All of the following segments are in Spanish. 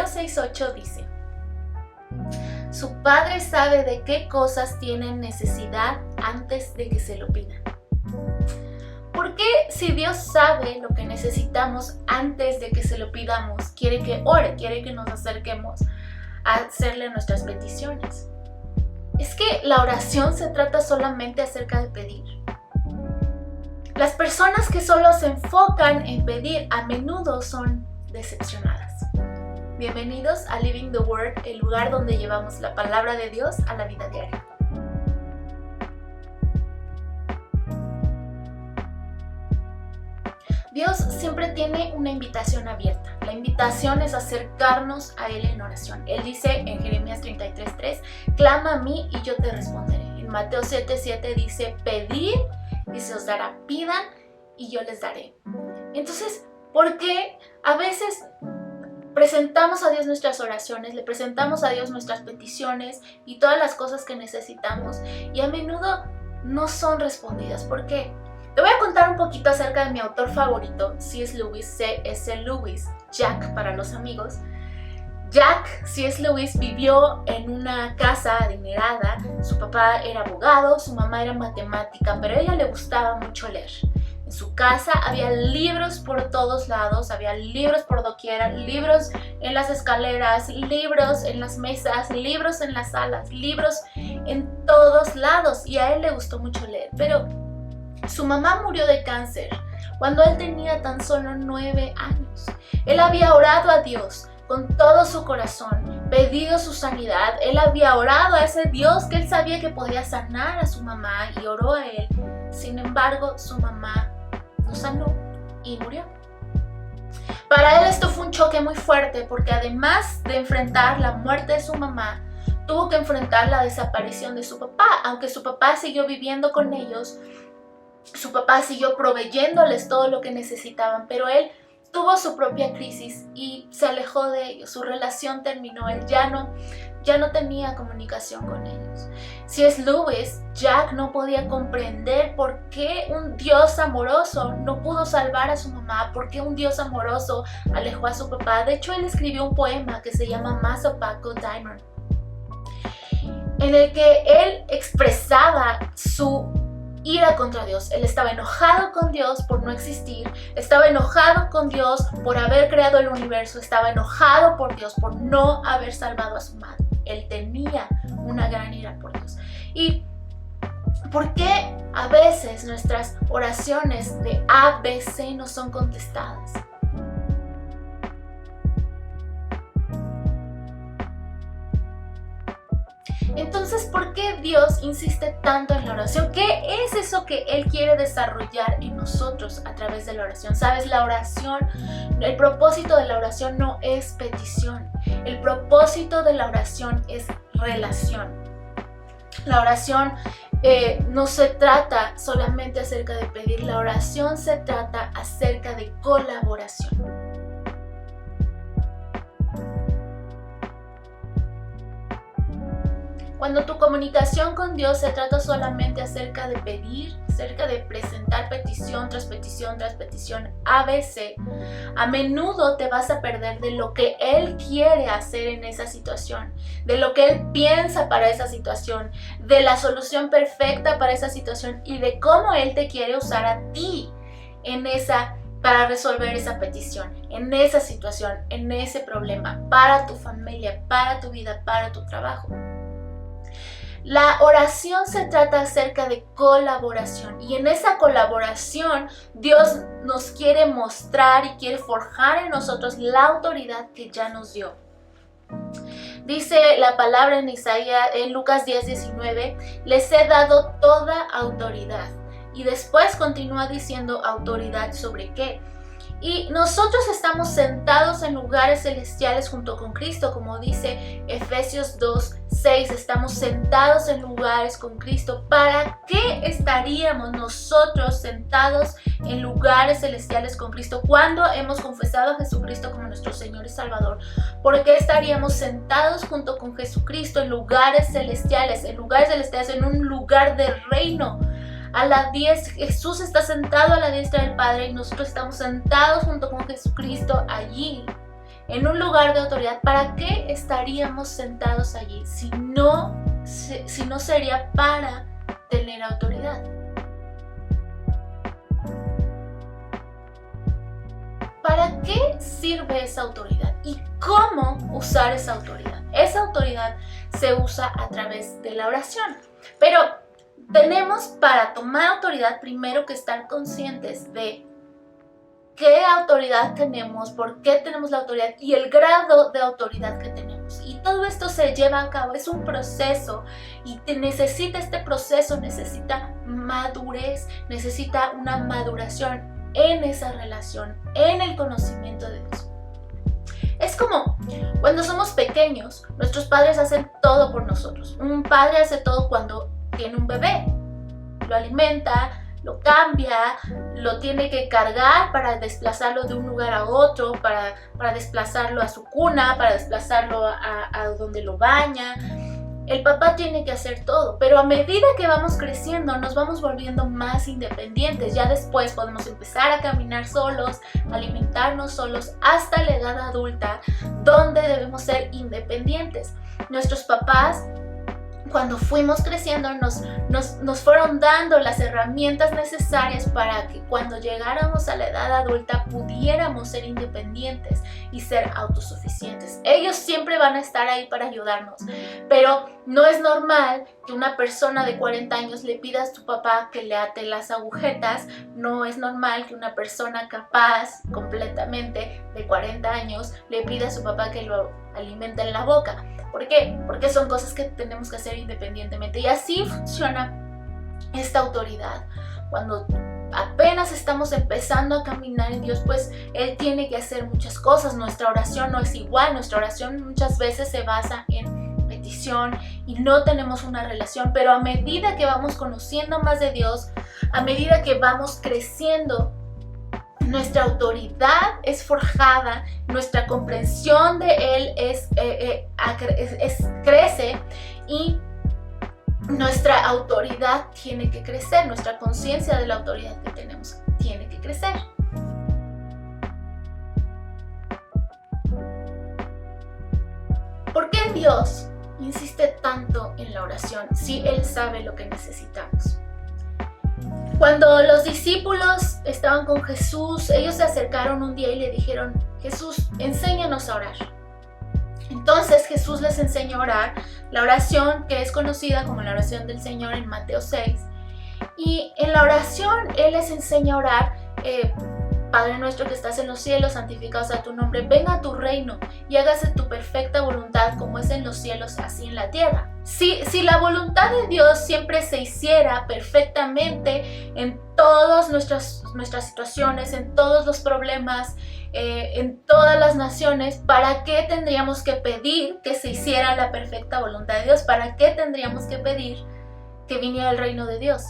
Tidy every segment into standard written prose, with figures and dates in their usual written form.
Mateo 6:8 dice: su Padre sabe de qué cosas tienen necesidad antes de que se lo pidan. ¿Por qué, si Dios sabe lo que necesitamos antes de que se lo pidamos, quiere que ore, quiere que nos acerquemos a hacerle nuestras peticiones? Es que la oración se trata solamente acerca de pedir. Las personas que solo se enfocan en pedir a menudo son decepcionadas. Bienvenidos a Living the Word, el lugar donde llevamos la palabra de Dios a la vida diaria. Dios siempre tiene una invitación abierta. La invitación es acercarnos a Él en oración. Él dice en Jeremías 33:3, clama a mí y yo te responderé. En Mateo 7:7 dice, pedid y se os dará, pidan y yo les daré. Entonces, ¿por qué a veces presentamos a Dios nuestras oraciones, le presentamos a Dios nuestras peticiones y todas las cosas que necesitamos y a menudo no son respondidas? ¿Por qué? Te voy a contar un poquito acerca de mi autor favorito, C.S. Lewis, Jack para los amigos. C.S. Lewis vivió en una casa adinerada. Su papá era abogado, su mamá era matemática, pero a ella le gustaba mucho leer. En su casa había libros por todos lados, había libros por doquiera, libros en las escaleras, libros en las mesas, libros en las salas, libros en todos lados, y a él le gustó mucho leer. Pero su mamá murió de cáncer cuando él tenía tan solo 9 años. Él había orado a Dios con todo su corazón, pedido su sanidad. Él había orado a ese Dios que él sabía que podía sanar a su mamá y oró a él. Sin embargo, su mamá no sanó y murió. Para él esto fue un choque muy fuerte porque además de enfrentar la muerte de su mamá, tuvo que enfrentar la desaparición de su papá. Aunque su papá siguió viviendo con ellos, su papá siguió proveyéndoles todo lo que necesitaban, pero él tuvo su propia crisis y se alejó de ellos. Su relación terminó, él ya no tenía comunicación con ellos. C.S. Lewis, Jack no podía comprender por qué un Dios amoroso no pudo salvar a su mamá, por qué un Dios amoroso alejó a su papá. De hecho, él escribió un poema que se llama Más opaco Diamond, en el que él expresaba su ira contra Dios. Él estaba enojado con Dios por no existir, estaba enojado con Dios por haber creado el universo, estaba enojado por Dios por no haber salvado a su madre. Él tenía una gran ira por Dios. ¿Y por qué a veces nuestras oraciones de A, B, C no son contestadas? Entonces, ¿por qué Dios insiste tanto en la oración? ¿Qué es eso que Él quiere desarrollar en nosotros a través de la oración? ¿Sabes? La oración, el propósito de la oración no es petición. El propósito de la oración es relación. La oración no se trata solamente acerca de pedir, la oración se trata acerca de colaboración. Cuando tu comunicación con Dios se trata solamente acerca de pedir, acerca de presentar petición tras petición tras petición, ABC, a menudo te vas a perder de lo que Él quiere hacer en esa situación, de lo que Él piensa para esa situación, de la solución perfecta para esa situación y de cómo Él te quiere usar a ti para resolver esa petición, en esa situación, en ese problema, para tu familia, para tu vida, para tu trabajo. La oración se trata acerca de colaboración y en esa colaboración Dios nos quiere mostrar y quiere forjar en nosotros la autoridad que ya nos dio. Dice la palabra en Lucas 10:19, les he dado toda autoridad. Y después continúa diciendo autoridad sobre qué. Y nosotros estamos sentados en lugares celestiales junto con Cristo, como dice Efesios 2:6, estamos sentados en lugares con Cristo. ¿Para qué estaríamos nosotros sentados en lugares celestiales con Cristo cuando hemos confesado a Jesucristo como nuestro Señor y Salvador? ¿Por qué estaríamos sentados junto con Jesucristo en lugares celestiales, en un lugar de reino? Jesús está sentado a la diestra del Padre y nosotros estamos sentados junto con Jesucristo allí. en un lugar de autoridad, ¿para qué estaríamos sentados allí si no sería para tener autoridad? ¿Para qué sirve esa autoridad? ¿Y cómo usar esa autoridad? Esa autoridad se usa a través de la oración. Pero tenemos para tomar autoridad primero que estar conscientes de qué autoridad tenemos, por qué tenemos la autoridad y el grado de autoridad que tenemos. Y todo esto se lleva a cabo, es un proceso y este proceso necesita madurez, necesita una maduración en esa relación, en el conocimiento de Dios. Es como cuando somos pequeños, nuestros padres hacen todo por nosotros. Un padre hace todo cuando tiene un bebé, lo alimenta, lo cambia, lo tiene que cargar para desplazarlo de un lugar a otro, para desplazarlo a su cuna, para desplazarlo a donde lo baña. El papá tiene que hacer todo, pero a medida que vamos creciendo nos vamos volviendo más independientes. Ya después podemos empezar a caminar solos, alimentarnos solos hasta la edad adulta, donde debemos ser independientes. Nuestros papás, cuando fuimos creciendo, nos fueron dando las herramientas necesarias para que cuando llegáramos a la edad adulta pudiéramos ser independientes y ser autosuficientes. Ellos siempre van a estar ahí para ayudarnos, pero no es normal que una persona de 40 años le pida a su papá que le ate las agujetas. No es normal que una persona capaz completamente de 40 años le pida a su papá que lo alimente en la boca. ¿Por qué? Porque son cosas que tenemos que hacer independientemente. Y así funciona esta autoridad. Cuando apenas estamos empezando a caminar en Dios, pues Él tiene que hacer muchas cosas. Nuestra oración no es igual. Nuestra oración muchas veces se basa en petición y no tenemos una relación. Pero a medida que vamos conociendo más de Dios, a medida que vamos creciendo, nuestra autoridad es forjada, nuestra comprensión de Él crece y nuestra autoridad tiene que crecer, nuestra conciencia de la autoridad que tenemos tiene que crecer. ¿Por qué Dios insiste tanto en la oración si Él sabe lo que necesitamos? Cuando los discípulos estaban con Jesús, ellos se acercaron un día y le dijeron: Jesús, enséñanos a orar. Entonces Jesús les enseñó a orar, la oración que es conocida como la oración del Señor en Mateo 6. Y en la oración Él les enseña a orar: Padre nuestro que estás en los cielos, santificado sea tu nombre, venga a tu reino y hágase tu perfecta voluntad como es en los cielos, así en la tierra. Si la voluntad de Dios siempre se hiciera perfectamente en todas nuestras situaciones, en todos los problemas, en todas las naciones, ¿para qué tendríamos que pedir que se hiciera la perfecta voluntad de Dios? ¿Para qué tendríamos que pedir que viniera el reino de Dios?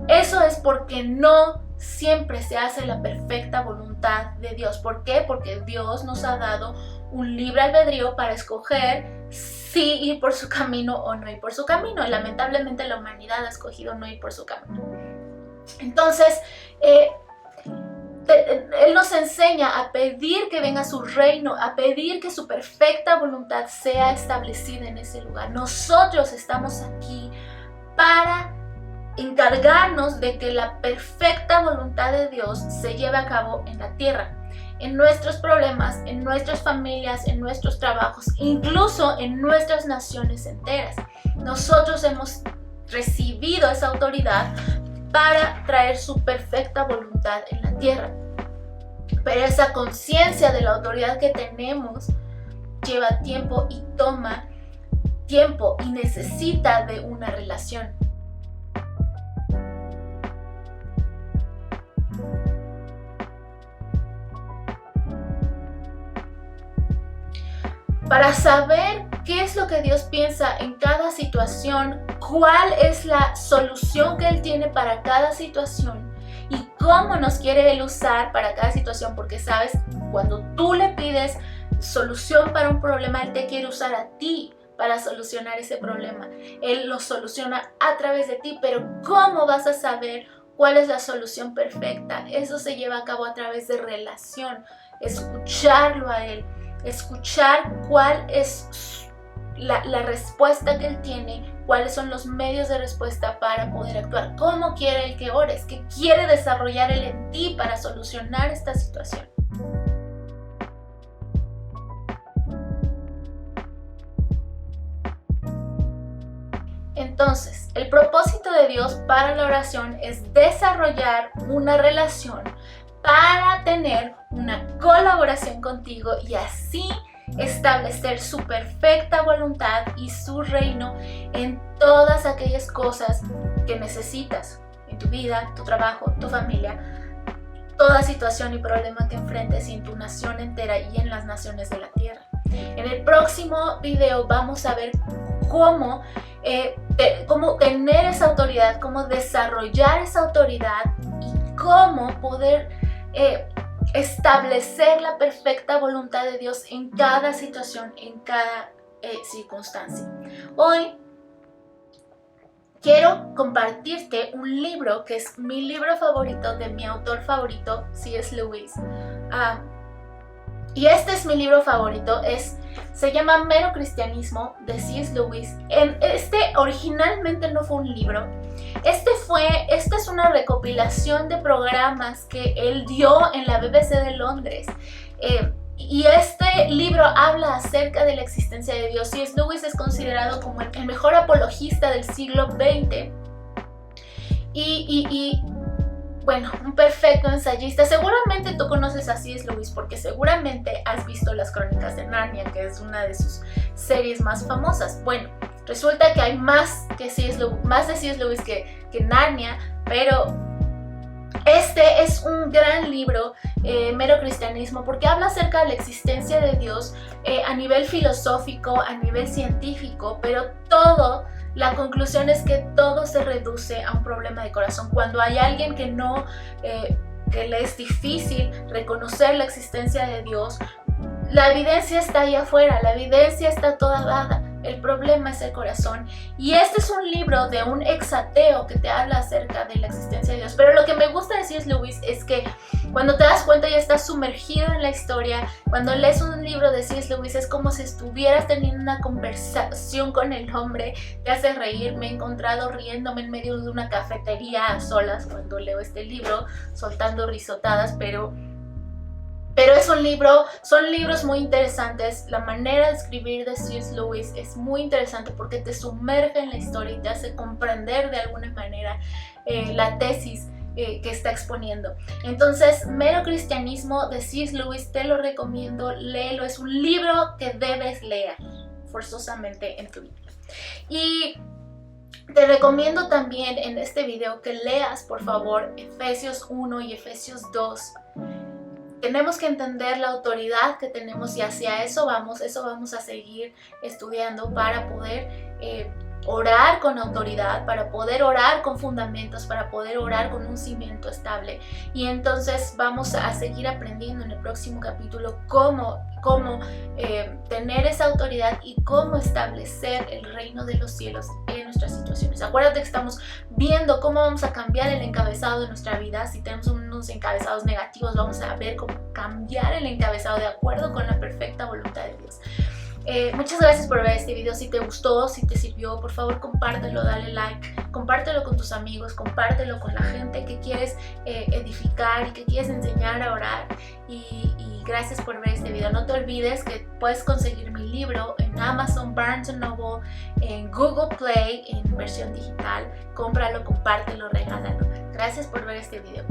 Eso es porque no siempre se hace la perfecta voluntad de Dios. ¿Por qué? Porque Dios nos ha dado un libre albedrío para escoger si ir por su camino o no ir por su camino. Y lamentablemente la humanidad ha escogido no ir por su camino. Entonces, Él nos enseña a pedir que venga su reino, a pedir que su perfecta voluntad sea establecida en ese lugar. Nosotros estamos aquí para encargarnos de que la perfecta voluntad de Dios se lleve a cabo en la tierra, en nuestros problemas, en nuestras familias, en nuestros trabajos, incluso en nuestras naciones enteras. Nosotros hemos recibido esa autoridad para traer su perfecta voluntad en la tierra. Pero esa conciencia de la autoridad que tenemos lleva tiempo y toma tiempo y necesita de una relación. Para saber qué es lo que Dios piensa en cada situación, cuál es la solución que Él tiene para cada situación y cómo nos quiere Él usar para cada situación, porque sabes, cuando tú le pides solución para un problema, Él te quiere usar a ti para solucionar ese problema. Él lo soluciona a través de ti, pero ¿cómo vas a saber cuál es la solución perfecta? Eso se lleva a cabo a través de relación, escucharlo a Él. escuchar cuál es la respuesta que Él tiene, cuáles son los medios de respuesta para poder actuar, cómo quiere Él que ores, qué quiere desarrollar Él en ti para solucionar esta situación. Entonces, el propósito de Dios para la oración es desarrollar una relación para tener una colaboración contigo y así establecer su perfecta voluntad y su reino en todas aquellas cosas que necesitas en tu vida, tu trabajo, tu familia, toda situación y problema que enfrentes en tu nación entera y en las naciones de la tierra. En el próximo video vamos a ver cómo tener esa autoridad, cómo desarrollar esa autoridad y cómo poder establecer la perfecta voluntad de Dios en cada situación, en cada circunstancia. Hoy quiero compartirte un libro que es mi libro favorito, de mi autor favorito, C.S. Lewis. Y este es mi libro favorito, se llama Mero Cristianismo, de C.S. Lewis. Originalmente no fue un libro. Esta es una recopilación de programas que él dio en la BBC de Londres. Y este libro habla acerca de la existencia de Dios. C.S. Lewis es considerado como el mejor apologista del siglo XX. Bueno, un perfecto ensayista. Seguramente tú conoces a C.S. Lewis porque seguramente has visto Las Crónicas de Narnia, que es una de sus series más famosas. Bueno, resulta que hay más de C.S. Lewis que Narnia, pero este es un gran libro, Mero Cristianismo, porque habla acerca de la existencia de Dios a nivel filosófico, a nivel científico, pero la conclusión es que todo se reduce a un problema de corazón. Cuando hay alguien que le es difícil reconocer la existencia de Dios, la evidencia está ahí afuera, la evidencia está toda dada. El problema es el corazón. Y este es un libro de un exateo que te habla acerca de la existencia de Dios. Pero lo que me gusta de C.S. Lewis es que cuando te das cuenta ya estás sumergido en la historia. Cuando lees un libro de C.S. Lewis es como si estuvieras teniendo una conversación con el hombre. Te hace reír. Me he encontrado riéndome en medio de una cafetería a solas cuando leo este libro, soltando risotadas, pero es un libro, son libros muy interesantes. La manera de escribir de C.S. Lewis es muy interesante porque te sumerge en la historia y te hace comprender de alguna manera la tesis que está exponiendo. Entonces, Mero Cristianismo de C.S. Lewis te lo recomiendo, léelo, es un libro que debes leer forzosamente en tu vida. Y te recomiendo también en este video que leas, por favor, Efesios 1 y Efesios 2. Tenemos que entender la autoridad que tenemos y hacia eso vamos a seguir estudiando para poder orar con autoridad, para poder orar con fundamentos, para poder orar con un cimiento estable. Y entonces vamos a seguir aprendiendo en el próximo capítulo cómo tener esa autoridad y cómo establecer el reino de los cielos en nuestras situaciones. Acuérdate que estamos viendo cómo vamos a cambiar el encabezado de nuestra vida. Si tenemos unos encabezados negativos, vamos a ver cómo cambiar el encabezado de acuerdo con la perfecta voluntad de Dios. Muchas gracias por ver este video. Si te gustó, si te sirvió, por favor compártelo, dale like, compártelo con tus amigos, compártelo con la gente que quieres edificar y que quieres enseñar a orar. Y gracias por ver este video. No te olvides que puedes conseguir mi libro en Amazon, Barnes & Noble, en Google Play en versión digital. Cómpralo, compártelo, regálalo. Gracias por ver este video.